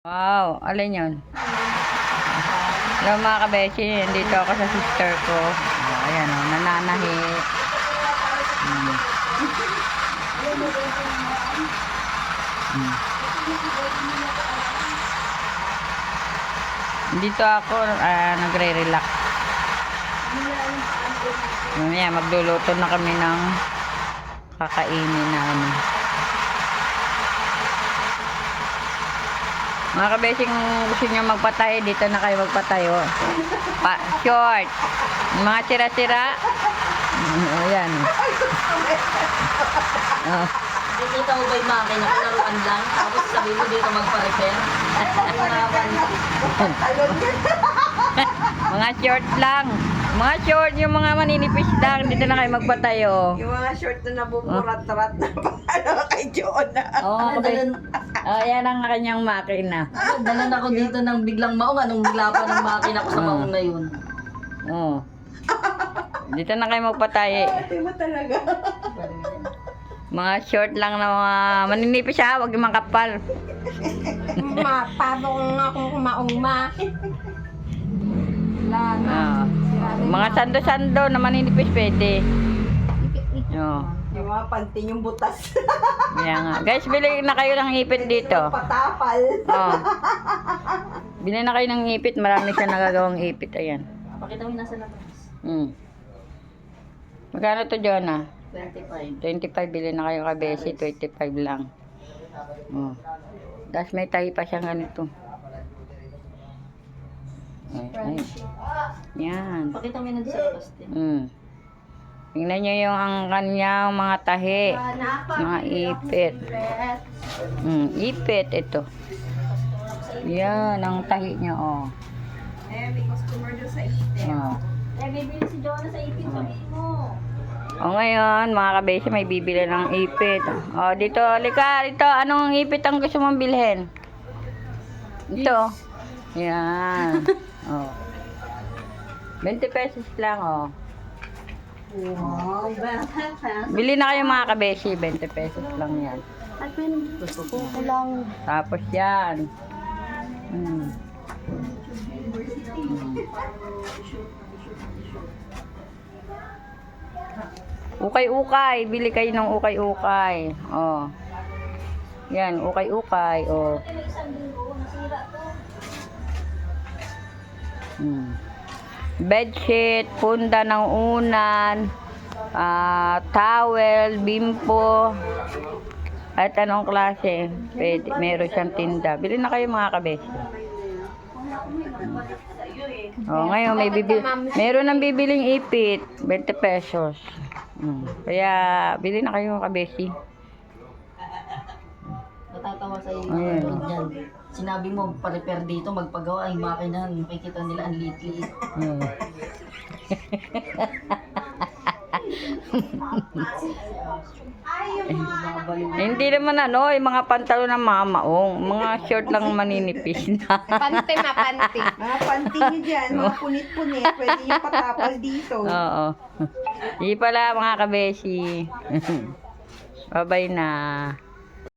Wow, alin yun? Hello mga kabeshi, dito ako sa sister ko. Ayan o, nananahi. Dito ako nagre-relax. Mamaya magluluto na kami ng kakainin na ano. Mga kabesing gusto nyo magpatay, dito na kayo magpatayo. Short. Mga tira-tira. Ayan. Dito mo ba yung makina ko laruan lang? Tapos sabi mo dito magpa-repair? Mga short lang. Mga short, yung mga maninipis lang. Dito na kayo magpatayo. Yung mga short na nabuburat-rat na ano kay Jonah. Oo, ayan ang kanyang makina. Dalan ako dito ng biglang maong. Anong bigla pa ng makina ko sa maong na yun? Oo. Dito na kayo magpatayo. Ate mo talaga. Mga short lang na mga maninipis ha. Huwag yung makapal. Mapabong akong kumaong ma. Mga sando-sando na maninipis pwede. Oo. Yung mga panty yung butas. Kaya nga. Guys, bili na kayo ng ipit dito. Patapal. Oh. Bili na kayo ng ipit. Marami siya nagagawang ipit. Ayan. Pakita mo yung nasa labas. Magkano to, Jonah? 25. 25. Bili na kayo kabesi. 25 lang. Oh. Tapos may tahi pa siyang ganito. Ay. Yan. Pakita mo yung nasa labas din. Tingnan nyo yung ang kanyang mga tahi. Mga ipit. Ipit ito. Yan ang tahi niya, oh. May customer doon sa ite. Oh. Bibili si Jonah sa ipin, sabihin mo. O ngayon, mga kabesi, may bibili ng ipit. O, dito, lika, dito, anong ipit ang gusto mong bilhin? Ito. Yan. O. 20 pesos lang, o. Wow, Bili na kayo mga kabesi, 20 pesos lang yan. At gusto ko lang. Tapos yan. Ukay-ukay. Bili kayo ng ukay-ukay. Oh. Yan, ukay-ukay. Oh. Bedsheet, punda ng unan, towel, bimpo, at anong klase. Pwede, meron siyang tinda. Bili na kayo mga kabesi. Oh, ngayon may meron ng bibiling ipit, 20 pesos. Kaya bili na kayo kabesi. Natatawa sa iyo dyan. Sinabi mo, pa-repair dito, magpagawa, ay makina, makikita nila ang liit-liit. Hindi naman ano, yung mga pantalo ng mga maong, mga short lang maninipis na. Panty na panty. Mga panty nyo dyan, mga punit-punit. Pwede yung patapal dito. Oo. Hindi pala mga kabesi. Bye-bye na.